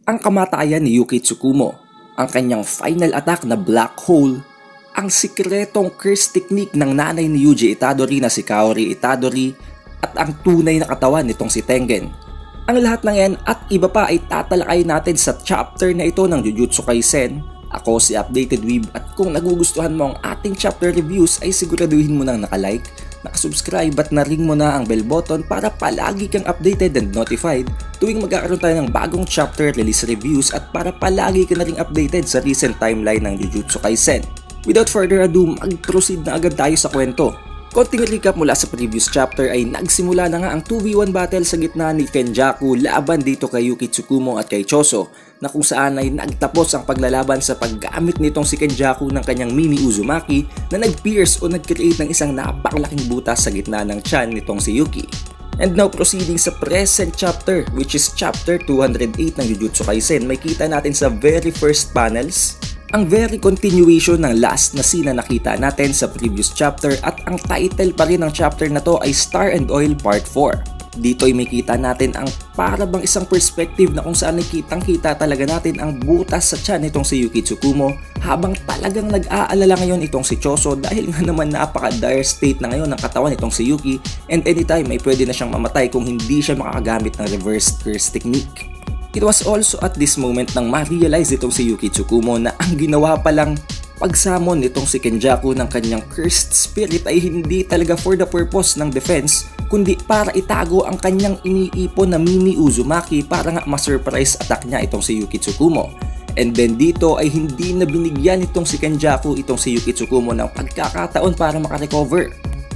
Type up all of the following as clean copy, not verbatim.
ang kamatayan ni Yuki Tsukumo, ang kanyang final attack na black hole, ang sikretong curse technique ng nanay ni Yuji Itadori na si Kaori Itadori, at ang tunay na katawan nitong si Tengen. Ang lahat ng yan at iba pa ay tatalakay natin sa chapter na ito ng Jujutsu Kaisen. Ako si Updated Weeb at kung nagugustuhan mo ang ating chapter reviews ay siguraduhin mo nang nakalike, nakasubscribe at na-ring mo na ang bell button para palagi kang updated and notified tuwing magkakaroon tayo ng bagong chapter release reviews at para palagi ka na ring updated sa recent timeline ng Jujutsu Kaisen. Without further ado, mag-proceed na agad tayo sa kwento. Konting recap mula sa previous chapter ay nagsimula na nga ang 2v1 battle sa gitna ni Kenjaku laban dito kay Yuki Tsukumo at kay Choso, na kung saan ay nagtapos ang paglalaban sa paggamit nitong si Kenjaku ng kanyang mini Uzumaki na nag-pierce o nag-create ng isang napakalaking butas sa gitna ng tiyan nitong si Yuki. And now proceeding sa present chapter, which is chapter 208 ng Jujutsu Kaisen, may kita natin sa very first panels ang very continuation ng last na scene na nakita natin sa previous chapter, at ang title pa rin ng chapter na to ay Star and Oil Part 4. Dito ay makita natin ang para bang isang perspective na kung saan kitang-kita talaga natin ang butas sa tiyan nitong si Yuki Tsukumo, habang talagang nag-aalala ngayon itong si Choso dahil nga naman napaka-dire state na ngayon ng katawan nitong si Yuki, and anytime ay pwede na siyang mamatay kung hindi siya makagamit ng reverse curse technique. It was also at this moment nang ma-realize itong si Yuki Tsukumo na ang ginawa palang pagsamon nitong si Kenjaku ng kanyang cursed spirit ay hindi talaga for the purpose ng defense, kundi para itago ang kanyang iniipon na mini Uzumaki para nga ma-surprise attack niya itong si Yuki Tsukumo. And then dito ay hindi na binigyan itong si Kenjaku itong si Yuki Tsukumo ng pagkakataon para makarecover.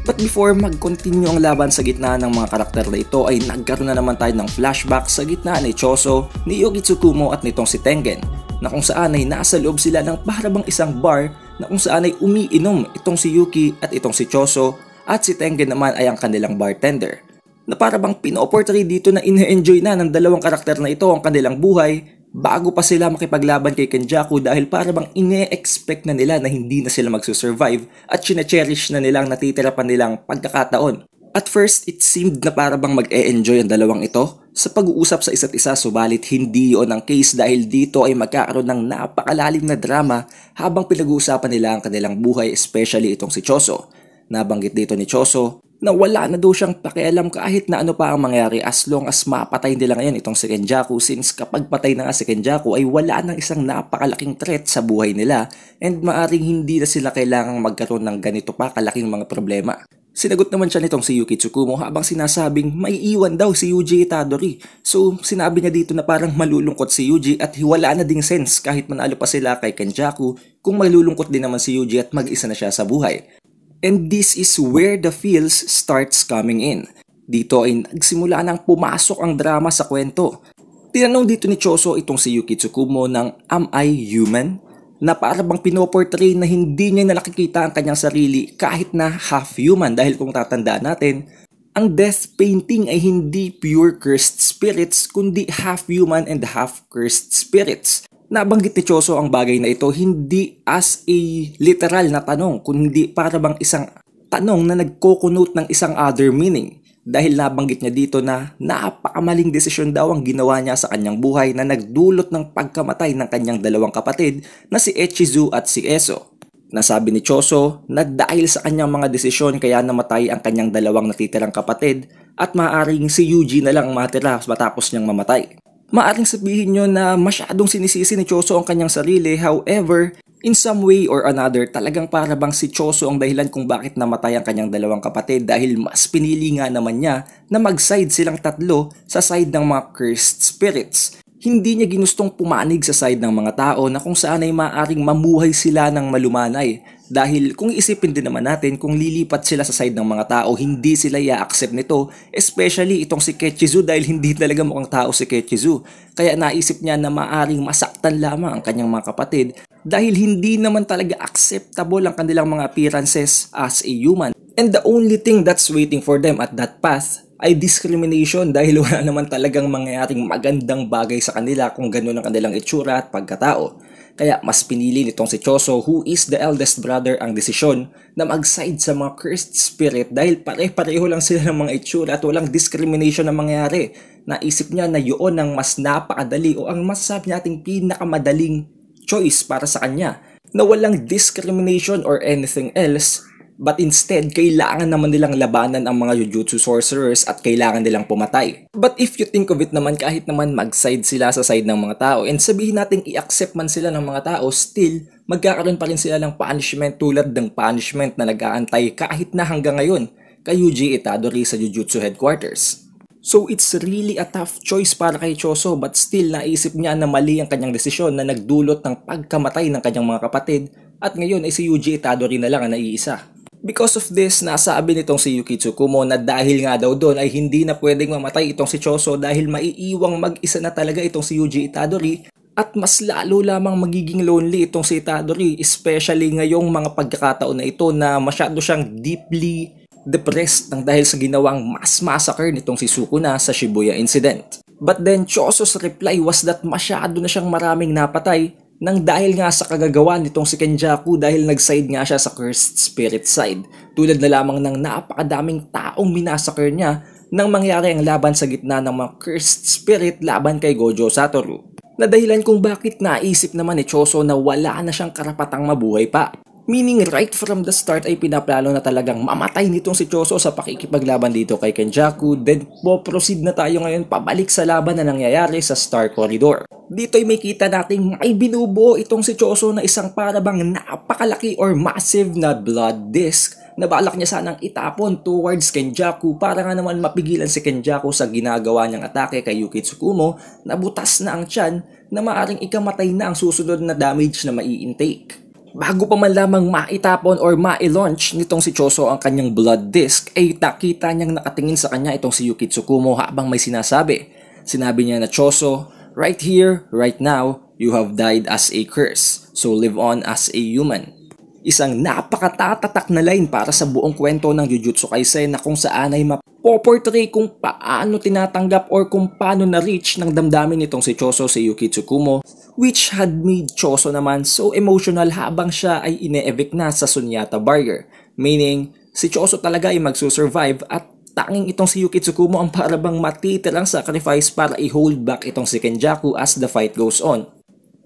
But before mag-continue ang laban sa gitna ng mga karakter na ito ay nagkaroon na naman tayo ng flashback sa gitna ni Choso, ni Yuki Tsukumo at nitong si Tengen, na kung saan ay nasa loob sila ng parabang isang bar na kung saan ay umiinom itong si Yuki at itong si Choso, at si Tengen naman ay ang kanilang bartender, na parabang pinoportray dito na ine-enjoy na ng dalawang karakter na ito ang kanilang buhay bago pa sila makipaglaban kay Kenjaku, dahil parabang ine-expect na nila na hindi na sila magsusurvive at chine-cherish na nilang natitira pa nilang pagkakataon. At first, it seemed na parabang mag-e-enjoy ang dalawang ito sa pag-uusap sa isa't isa, subalit hindi yun ang case dahil dito ay magkakaroon ng napakalalim na drama habang pinag-uusapan nila ang kanilang buhay, especially itong si Choso. Nabanggit dito ni Choso na wala na daw siyang pakialam kahit na ano pa ang mangyari as long as mapatay nila ngayon itong si Kenjaku, since kapag patay na nga si Kenjaku ay wala nang isang napakalaking threat sa buhay nila and maaring hindi na sila kailangang magkaroon ng ganito pa kalaking mga problema. Sinagot naman siya nitong si Yuki Tsukumo habang sinasabing may iwan daw si Yuji Itadori. So sinabi niya dito na parang malulungkot si Yuji at wala na ding sense kahit manalo pa sila kay Kenjaku kung malulungkot din naman si Yuji at mag-isa na siya sa buhay. And this is where the feels starts coming in. Dito ay nagsimula nang pumasok ang drama sa kwento. Tinanong dito ni Choso itong si Yuki Tsukumo ng "Am I human?" na parang pinoportray na hindi niya na nakikita ang kanyang sarili kahit na half human, dahil kung tatandaan natin, ang death painting ay hindi pure cursed spirits kundi half human and half cursed spirits. Nabanggit ni Choso ang bagay na ito hindi as a literal na tanong, kundi para bang isang tanong na nagko-connote ng isang other meaning, dahil nabanggit niya dito na napakamaling desisyon daw ang ginawa niya sa kanyang buhay na nagdulot ng pagkamatay ng kanyang dalawang kapatid na si Echizu at si Eso. Nasabi ni Choso na dahil sa kanyang mga desisyon kaya namatay ang kanyang dalawang natitirang kapatid at maaaring si Yuji na lang ang matira matapos niyang mamatay. Maaring sabihin nyo na masyadong sinisisi ni Choso ang kanyang sarili, however, in some way or another, talagang para bang si Choso ang dahilan kung bakit namatay ang kanyang dalawang kapatid, dahil mas pinili nga naman niya na mag-side silang tatlo sa side ng mga cursed spirits. Hindi niya ginustong pumanig sa side ng mga tao na kung saan ay maaaring mamuhay sila ng malumanay. Dahil kung isipin din naman natin, kung lilipat sila sa side ng mga tao, hindi sila i-accept nito. Especially itong si Kechizu, dahil hindi talaga mukhang tao si Kechizu. Kaya naisip niya na maaaring masaktan lamang ang kanyang mga kapatid dahil hindi naman talaga acceptable ang kanilang mga appearances as a human. And the only thing that's waiting for them at that path ay discrimination, dahil wala naman talagang mangyayaring magandang bagay sa kanila kung gano'n ang kanilang itsura at pagkatao. Kaya mas pinili nitong si Choso, who is the eldest brother, ang desisyon na mag-side sa mga cursed spirit dahil pare-pareho lang sila ng mga itsura at walang discrimination na mangyayari. naisip niya na yun ang mas napakadali o ang masasabi nating pinakamadaling choice para sa kanya, na walang discrimination or anything else, but instead, kailangan naman nilang labanan ang mga Jujutsu sorcerers at kailangan nilang pumatay. But if you think of it naman, kahit naman mag-side sila sa side ng mga tao and sabihin natin i-accept man sila ng mga tao, still, magkakaroon pa rin sila ng punishment tulad ng punishment na nag-aantay kahit na hanggang ngayon kay Yuji Itadori sa Jujutsu Headquarters. So it's really a tough choice para kay Choso, but still naisip niya na mali ang kanyang desisyon na nagdulot ng pagkamatay ng kanyang mga kapatid at ngayon ay si Yuji Itadori na lang ang naiisa. Because of this, nasabi nitong si Yuki Tsukumo na dahil nga daw doon ay hindi na pwedeng mamatay itong si Choso dahil maiiwang mag-isa na talaga itong si Yuji Itadori at mas lalo lamang magiging lonely itong si Itadori, especially ngayong mga pagkakataon na ito na masyado siyang deeply depressed nang dahil sa ginawang mass massacre nitong si Sukuna sa Shibuya incident. But then Choso's reply was that masyado na siyang maraming napatay nang dahil nga sa kagagawan nitong si Kenjaku dahil nag-side nga siya sa cursed spirit side. Tulad na lamang ng napakadaming taong minasakir niya nang mangyari ang laban sa gitna ng mga cursed spirit laban kay Gojo Satoru. Na dahilan kung bakit naisip naman ni Choso na wala na siyang karapatang mabuhay pa. Meaning right from the start ay pinaplano na talagang mamatay nitong si Choso sa pakikipaglaban dito kay Kenjaku. Then po-proceed na tayo ngayon pabalik sa laban na nangyayari sa Star Corridor. Dito ay may kita nating may binubuo itong si Choso na isang parabang napakalaki or massive na blood disc na balak niya sanang itapon towards Kenjaku para nga naman mapigilan si Kenjaku sa ginagawa niyang atake kay Yuki Tsukumo na butas na ang tiyan na maaring ikamatay na ang susunod na damage na mai-intake. Bago pa man lamang maitapon or ma-launch nitong si Choso ang kanyang blood disc ay nakita niyang nakatingin sa kanya itong si Yuki Tsukumo habang may sinasabi. Sinabi niya na, "Choso, right here, right now, you have died as a curse, so live on as a human." Isang napakatatatak na line para sa buong kwento ng Jujutsu Kaisen na kung saan ay mapoportray kung paano tinatanggap or kung paano na-reach ng damdamin nitong si Choso si Yuki Tsukumo, which had made Choso naman so emotional habang siya ay ine-evict na sa Sunyata Barrier. Meaning, si Choso talaga ay magsusurvive at tanging itong si Yuki Tsukumo ang parabang matitirang sacrifice para i-hold back itong si Kenjaku as the fight goes on.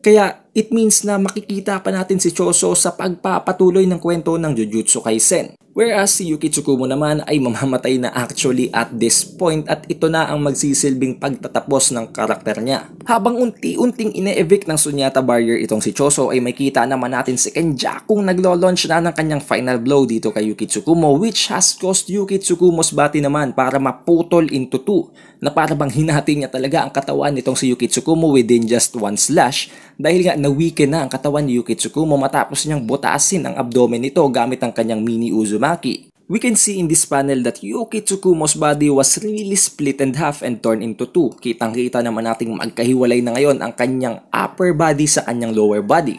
Kaya it means na makikita pa natin si Choso sa pagpapatuloy ng kwento ng Jujutsu Kaisen. Whereas si Yuki Tsukumo naman ay mamamatay na actually at this point at ito na ang magsisilbing pagtatapos ng karakter niya. Habang unti-unting ine-evict ng Sunyata Barrier itong si Choso ay makita naman natin si Kenjaku naglo-launch na ng kanyang final blow dito kay Yuki Tsukumo, which has caused Yuki Tsukumo's bati naman para maputol into two na parang hinati niya talaga ang katawan nitong si Yuki Tsukumo within just one slash dahil nga na-weaken na ang katawan ni Yuki Tsukumo matapos niyang butasin ang abdomen nito gamit ang kanyang mini Uzumaki. We can see in this panel that Yuki Tsukumo's body was really split in half and torn into two. Kitang-kita naman nating magkahiwalay na ngayon ang kanyang upper body sa kanyang lower body.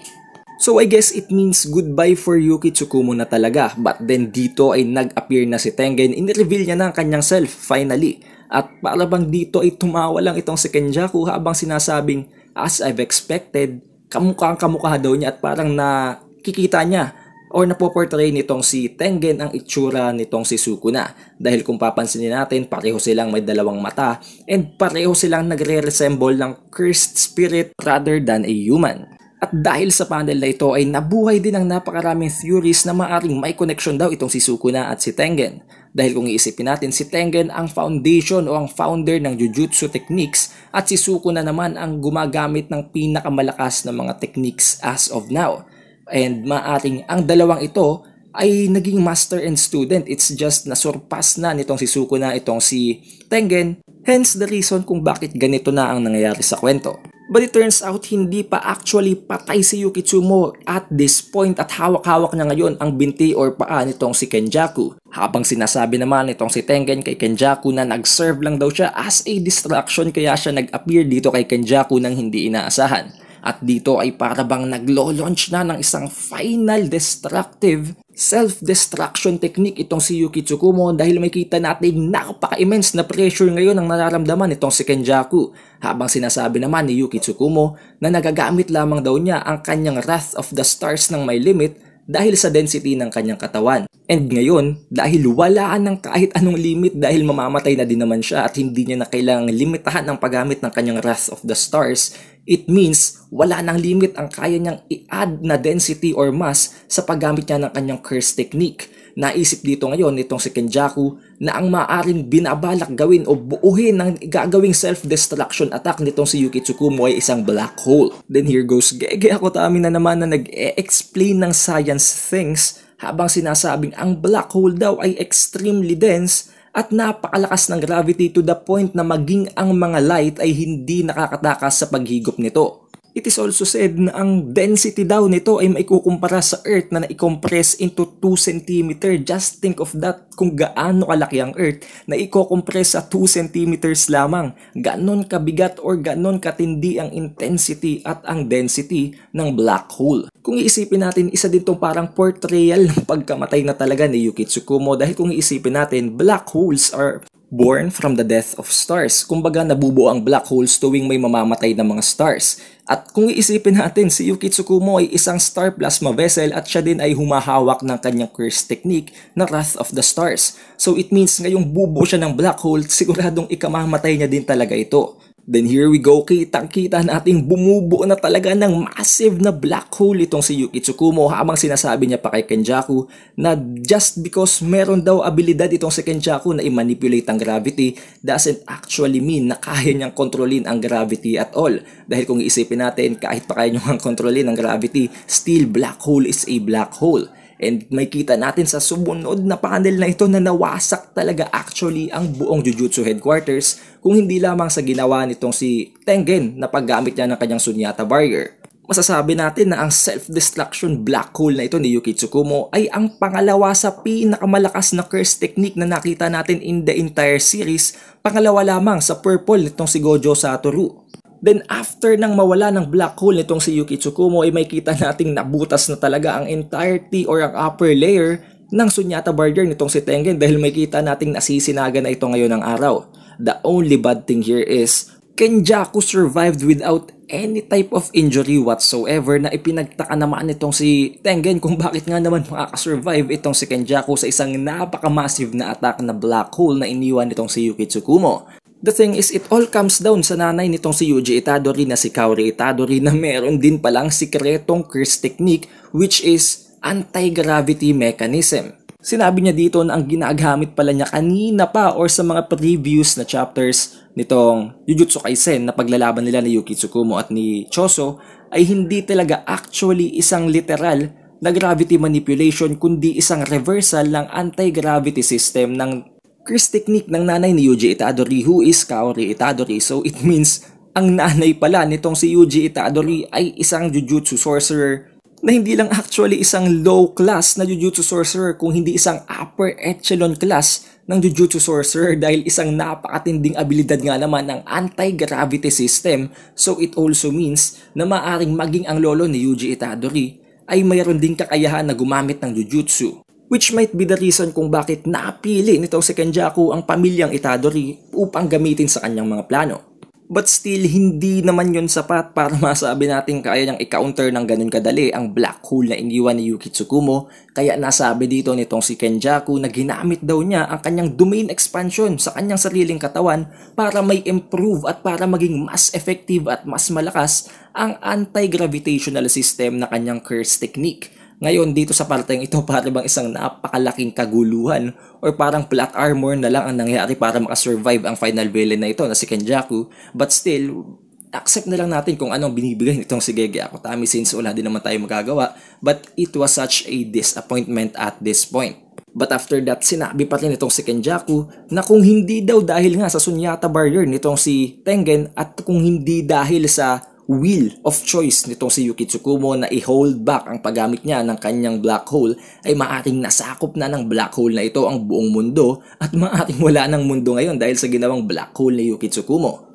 So I guess it means goodbye for Yuki Tsukumo na talaga, but then dito ay nag-appear na si Tengen, in-reveal niya na ang kanyang self finally. At parabang dito ay tumawa lang itong si Kenjaku habang sinasabing, "As I've expected," kamukha daw niya at parang nakikita niya or napoportray nitong si Tengen ang itsura nitong si Sukuna. Dahil kung papansinin natin, pareho silang may dalawang mata and pareho silang nagre-resemble ng cursed spirit rather than a human. At dahil sa panel na ito ay nabuhay din ang napakaraming theories na maaring may connection daw itong si Sukuna at si Tengen. Dahil kung iisipin natin, si Tengen ang foundation o ang founder ng Jujutsu techniques at si Sukuna naman ang gumagamit ng pinakamalakas na mga techniques as of now. And maaring ang dalawang ito ay naging master and student. It's just nasurpass na nitong si Sukuna itong si Tengen. Hence the reason kung bakit ganito na ang nangyayari sa kwento. But it turns out hindi pa actually patay si Yuki Tsukumo at this point at hawak-hawak niya ngayon ang binti or paa nitong si Kenjaku. Habang sinasabi naman nitong si Tengen kay Kenjaku na nag-serve lang daw siya as a distraction kaya siya nag-appear dito kay Kenjaku nang hindi inaasahan. At dito ay parabang naglo-launch na ng isang final destructive self-destruction technique itong si Yuki Tsukumo dahil makita natin napaka-immense na pressure ngayon ang nararamdaman itong si Kenjaku. Habang sinasabi naman ni Yuki Tsukumo na nagagamit lamang daw niya ang kanyang Wrath of the Stars ng may limit dahil sa density ng kanyang katawan. And ngayon, dahil wala ng kahit anong limit dahil mamamatay na din naman siya at hindi niya na kailangang limitahan ang paggamit ng kanyang Wrath of the Stars, it means wala nang limit ang kaya niyang i-add na density or mass sa paggamit niya ng kanyang curse technique. Naisip dito ngayon nitong si Kenjaku na ang maaaring binabalak gawin o buuhin ng gagawing self-destruction attack nitong si Yuki Tsukumo ay isang black hole. Then here goes Gege Akutami na naman na nag-e-explain ng science things habang sinasabing ang black hole daw ay extremely dense at napakalakas ng gravity to the point na maging ang mga light ay hindi nakakatakas sa paghigop nito. It is also said na ang density daw nito ay maikukumpara sa Earth na na-compress into 2 cm. Just think of that, kung gaano kalaki ang Earth na i-compress sa 2 cm lamang. Ganon kabigat or ganon katindi ang intensity at ang density ng black hole. Kung iisipin natin, isa din tong parang portrayal ng pagkamatay na talaga ni Yuki Tsukumo dahil kung iisipin natin, black holes are born from the death of stars. Kumbaga nabubuo ang black holes tuwing may mamamatay na mga stars. At kung iisipin natin, si Yuki Tsukumo ay isang star plasma vessel at siya din ay humahawak ng kanyang curse technique na Wrath of the Stars. So it means ngayong bubuo siya ng black hole, siguradong ikamamatay niya din talaga ito. Then here we go, kitang-kita natin bumubuo na talaga ng massive na black hole itong si Yuki Tsukumo habang sinasabi niya pa kay Kenjaku na just because meron daw abilidad itong si Kenjaku na i-manipulate ang gravity doesn't actually mean na kaya niyang kontrolin ang gravity at all. Dahil kung iisipin natin, kahit pa kaya niyang kontrolin ang gravity, still black hole is a black hole. And may kita natin sa sumunod na panel na ito na nawasak talaga actually ang buong Jujutsu headquarters kung hindi lamang sa ginawa nitong si Tengen na paggamit niya ng kanyang Sunyata Barrier. Masasabi natin na ang self-destruction black hole na ito ni Yuki Tsukumo ay ang pangalawa sa pinakamalakas na curse technique na nakita natin in the entire series, pangalawa lamang sa purple nitong si Gojo Satoru. Then after nang mawala ng black hole nitong si Yuki Tsukumo ay may kita nating nabutas na talaga ang entirety or ang upper layer ng Sunyata Barrier nitong si Tengen dahil may kita nating nasisinaga na ito ngayon ng araw. The only bad thing here is Kenjaku survived without any type of injury whatsoever na ipinagtaka naman nitong si Tengen kung bakit nga naman makakasurvive itong si Kenjaku sa isang napaka-massive na attack na black hole na iniwan nitong si Yuki Tsukumo. The thing is, it all comes down sa nanay nitong si Yuji Itadori na si Kaori Itadori na meron din palang sikretong curse technique which is anti-gravity mechanism. Sinabi niya dito na ang ginagamit pala niya kanina pa or sa mga previous na chapters nitong Jujutsu Kaisen na paglalaban nila ni Yuki Tsukumo at ni Choso ay hindi talaga actually isang literal na gravity manipulation kundi isang reversal ng anti-gravity system ng curse technique ng nanay ni Yuji Itadori who is Kaori Itadori. So it means ang nanay pala nitong si Yuji Itadori ay isang Jujutsu sorcerer na hindi lang actually isang low class na Jujutsu sorcerer kung hindi isang upper echelon class ng Jujutsu sorcerer dahil isang napakatinding abilidad nga naman ng anti-gravity system. So it also means na maaring maging ang lolo ni Yuji Itadori ay mayroon ding kakayahan na gumamit ng Jujutsu. Which might be the reason kung bakit napili nitong si Kenjaku ang pamilyang Itadori upang gamitin sa kanyang mga plano. But still, hindi naman yun sapat para masabi natin kaya niyang i-counter ng ganun kadali ang black hole na iniwan ni Yuki Tsukumo. Kaya nasabi dito nitong si Kenjaku na ginamit daw niya ang kanyang domain expansion sa kanyang sariling katawan para may improve at para maging mas effective at mas malakas ang anti-gravitational system na kanyang curse technique. Ngayon dito sa parteng ito para bang isang napakalaking kaguluhan or parang plot armor na lang ang nangyari para makasurvive ang final villain na ito na si Kenjaku. But still, accept na lang natin kung anong binibigay nitong si Gege Akutami since wala din naman tayo magagawa. But it was such a disappointment at this point. But after that, sinabi pa rin itong si Kenjaku na kung hindi daw dahil nga sa Sunyata Barrier nitong si Tengen at kung hindi dahil sa will of choice nitong si Yuki Tsukumo na i-hold back ang paggamit niya ng kanyang black hole ay maaring nasakop na ng black hole na ito ang buong mundo at maaring wala ng mundo ngayon dahil sa ginawang black hole ni Yuki Tsukumo.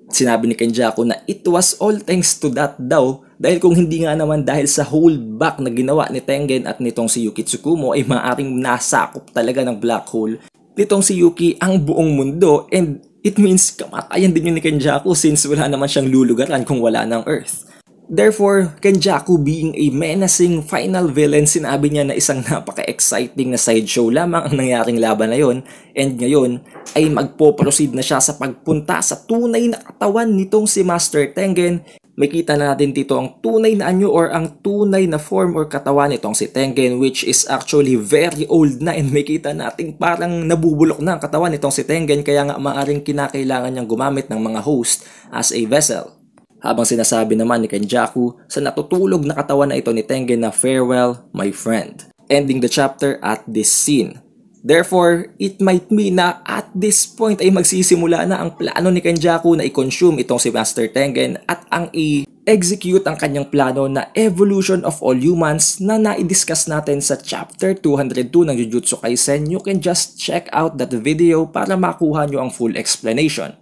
Sinabi ni Kenjaku na it was all thanks to that daw dahil kung hindi nga naman dahil sa hold back na ginawa ni Tengen at nitong si Yuki Tsukumo ay maaring nasakop talaga ng black hole nitong si Yuki ang buong mundo and it means kamatayan din yun ni Kenjaku since wala naman siyang lulugaran kung wala ng Earth. Therefore, Kenjaku being a menacing final villain, sinabi niya na isang napaka-exciting na sideshow lamang ang nangyaring laban na yon, and ngayon ay magpo-proceed na siya sa pagpunta sa tunay na katawan nitong si Master Tengen. Makita na natin dito ang tunay na anyo or ang tunay na form or katawan nitong si Tengen, which is actually very old na, and makita natin parang nabubulok na ang katawan nitong si Tengen, kaya nga maaring kinakailangan niyang gumamit ng mga host as a vessel. Habang sinasabi naman ni Kenjaku sa natutulog na katawan na ito ni Tengen na farewell my friend, ending the chapter at this scene. Therefore, it might mean na at this point ay magsisimula na ang plano ni Kenjaku na i-consume itong si Master Tengen at ang i-execute ang kanyang plano na evolution of all humans na na-discuss natin sa chapter 202 ng Jujutsu Kaisen. You can just check out that video para makuha nyo ang full explanation.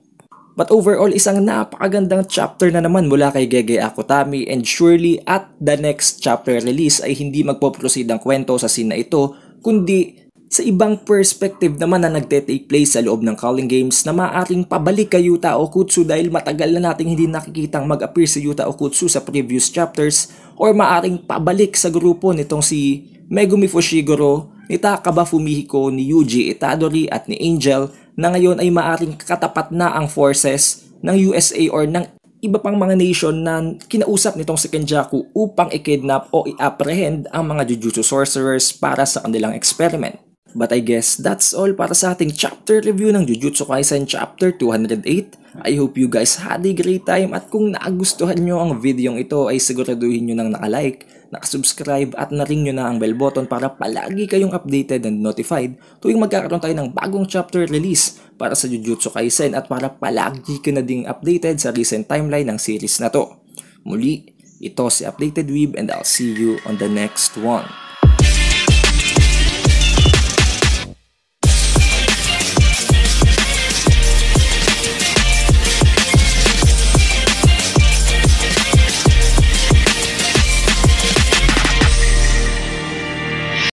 But overall, isang napakagandang chapter na naman mula kay Gege Akutami, and surely at the next chapter release ay hindi magpo-proceed ang kwento sa scene na ito, kundi sa ibang perspective naman na nagte-take place sa loob ng Culling Games na maaaring pabalik kay Yuta Okutsu dahil matagal na nating hindi nakikitang mag-appear si Yuta Okutsu sa previous chapters, or maaaring pabalik sa grupo nitong si Megumi Fushiguro, ni Takaba Fumihiko, ni Yuji Itadori at ni Angel, na ngayon ay maaaring katapat na ang forces ng USA or ng iba pang mga nation na kinausap nitong si Kenjaku upang i-kidnap o i-apprehend ang mga Jujutsu sorcerers para sa kanilang experiment. But I guess that's all para sa ating chapter review ng Jujutsu Kaisen chapter 208. I hope you guys had a great time, at kung nagustuhan nyo ang videong ito ay siguraduhin nyo nang nakalike, nakasubscribe at na-ring nyo na ang bell button para palagi kayong updated and notified tuwing magkakaroon tayo ng bagong chapter release para sa Jujutsu Kaisen, at para palagi ka na ding updated sa recent timeline ng series na to. Muli, ito si Updated Weeb, and I'll see you on the next one.